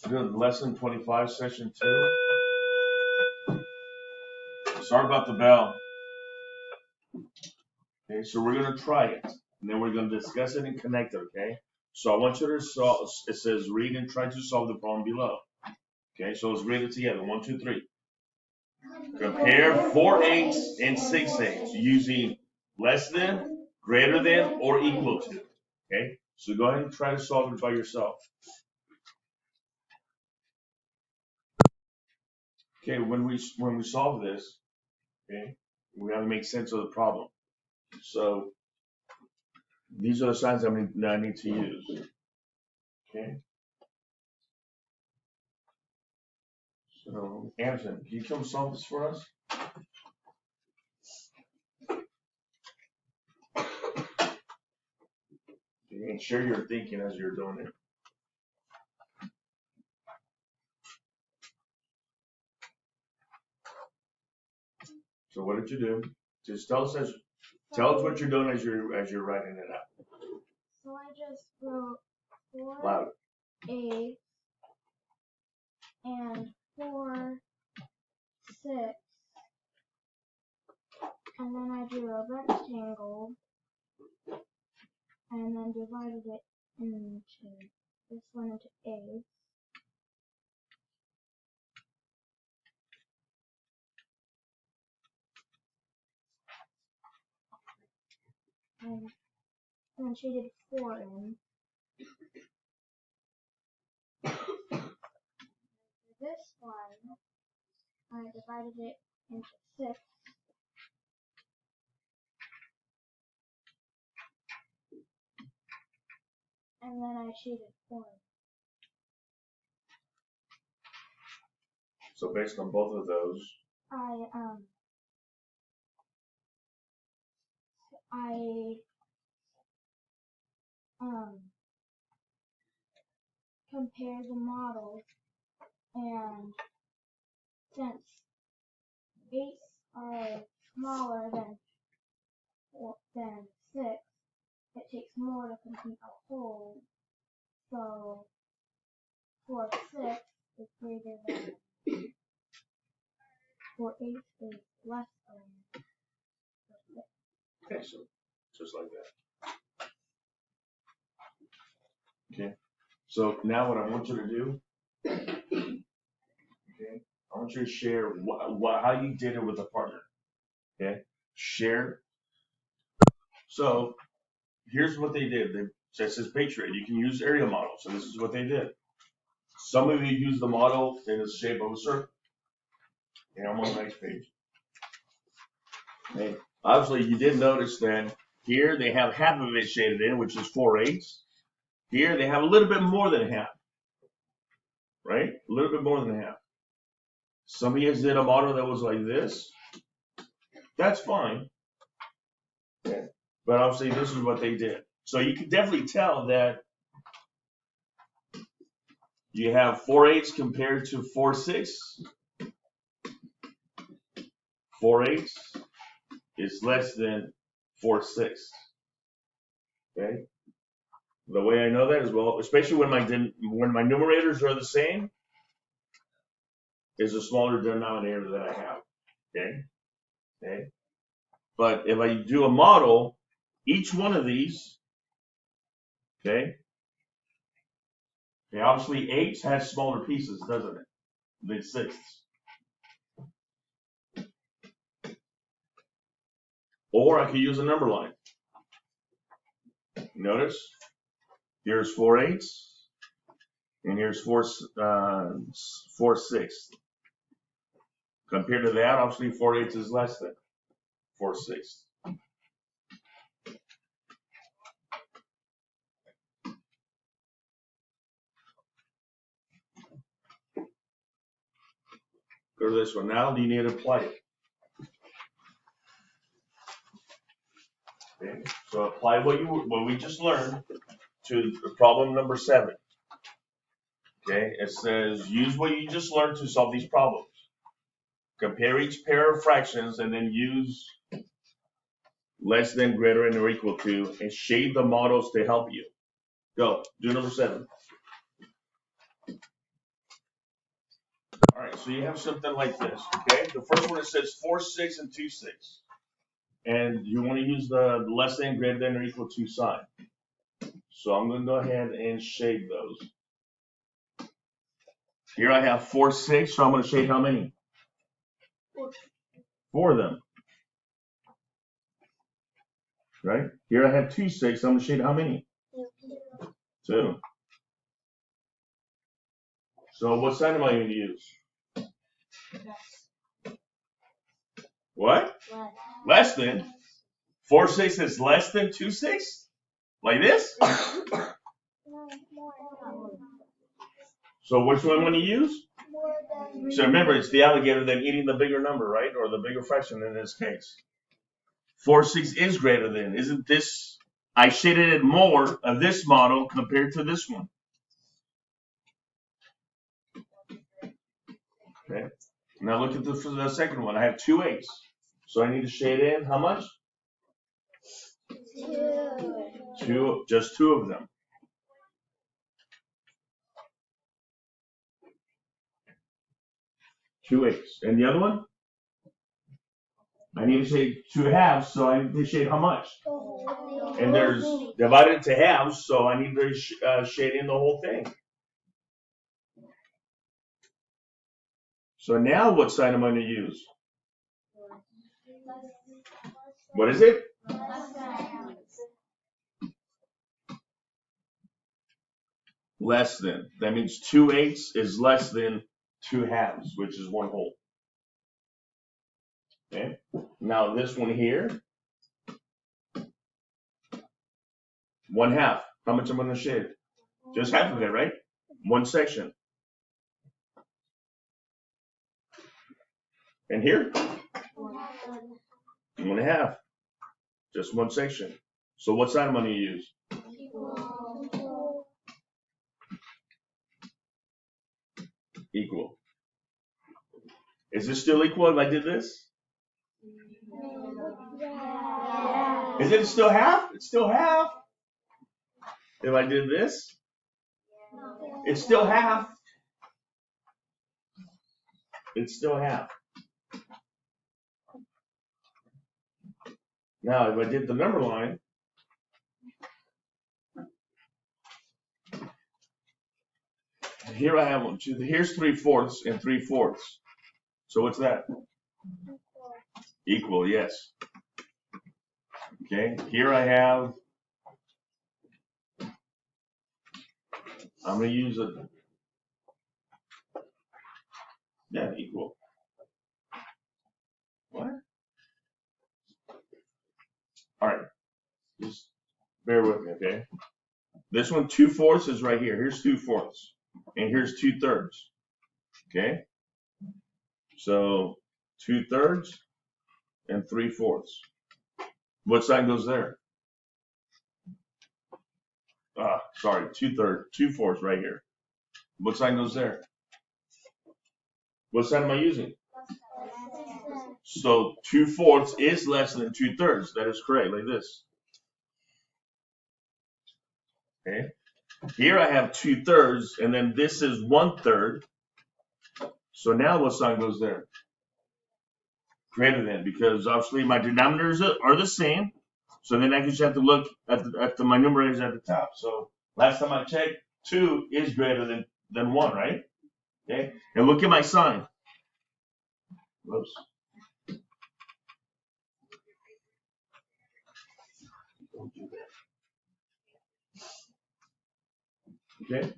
Doing lesson 25, session 2. Sorry about the bell. Okay, so we're going to try it, and then we're going to discuss it and connect it, okay? So I want you to solve, it says read and try to solve the problem below. Okay, so let's read it together. 1, 2, 3. Compare 4/8 and 6/8 using less than, greater than, or equal to. Okay, so go ahead and try to solve it by yourself. Okay, when we solve this, okay, we have to make sense of the problem. So these are the signs that I need to use. Okay. So Anderson, can you come solve this for us? And share your thinking as you're doing it. So what did you do? Just tell us what you're doing as you're writing it out. So I just wrote 4/8 and 4/6, and then I drew a rectangle, and then divided it into this one into 8. And then shaded 4 in. This one, I divided it into 6. And then I shaded 4. So based on both of those, I compared the models, and since 8s are smaller than 6, it takes more to complete a whole. So 4/6 is greater than 4/8 is less than 4/6. okay, so just like that. Okay. So now what I want you to do, okay, I want you to share how you did it with a partner. Okay, share. So here's what they did. It says Patriot. You can use area model. So this is what they did. Some of you use the model in the shape of a circle. And I'm on the next page. Okay. Obviously, you did notice that here they have half of it shaded in, which is 4/8. Here they have a little bit more than half. Right? A little bit more than half. Some of you did a model that was like this. That's fine. Okay. But obviously, this is what they did. So you can definitely tell that you have 4/8 compared to 4/6. 4/8 is less than 4/6. Okay. The way I know that is, well, especially when my numerators are the same, is a smaller denominator that I have. Okay. Okay. But if I do a model, each one of these, okay, obviously 8 has smaller pieces, doesn't it, than 6. Or I could use a number line. Notice, here's 4/8, and here's 4/6. Compared to that, obviously 4/8 is less than 4/6. Go to this one. Now you need to apply it. Okay. So apply what we just learned to problem number 7. Okay, it says use what you just learned to solve these problems. Compare each pair of fractions and then use less than, greater than, or equal to, and shade the models to help you. Go, do number 7. All right, so you have something like this, okay? The first one, it says 4, 6, and 2, 6. And you want to use the less than, greater than, or equal to sign. So I'm going to go ahead and shade those. Here I have 4, 6, so I'm going to shade how many? 4 of them. Right? Here I have 2, 6, I'm going to shade how many? 2. So what sign am I going to use? What? Less than. 4, 6 is less than 2, 6? Like this? So which one am I going to use? So remember, it's the alligator then eating the bigger number, right? Or the bigger fraction in this case. 4, 6 is greater than. Isn't this? I shaded it more of this model compared to this one. Okay. Now look at the second one. I have 2 8s. So I need to shade in how much? 2. Just 2 of them. Two 8s. And the other one? I need to shade 2 halves, so I need to shade how much? And there's divided into halves, so I need to shade in the whole thing. So now what sign am I going to use? What is it? Less than. That means 2 8s is less than 2 halves, which is 1 whole. Okay. Now this one here, 1 half. How much am I going to shade? Just half of it, right? 1 section. And here, 1 half. Just 1 section. So what sign am I going to use? Equal. Is this still equal if I did this? Is it still half? It's still half. If I did this, it's still half. It's still half. Now, if I did the number line, here I have one. Here's 3/4 and 3/4. So what's that? Equal, yes. Okay, here I have, I'm going to use a, yeah, equal. What? All right, just bear with me, okay? This one, 2/4 is right here. Here's 2/4, and here's 2/3. Okay, so 2/3 and 3/4. What sign goes there? Sorry, 2/3, 2/4 right here. What sign goes there? What sign am I using? So 2/4 is less than 2/3. That is correct, like this. Okay. Here I have 2/3, and then this is 1/3. So now what sign goes there? Greater than, because obviously my denominators are the same. So then I just have to look at my numerators at the top. So last time I checked, 2 is greater than 1, right? Okay. And look at my sign. Whoops. Don't do that. Okay.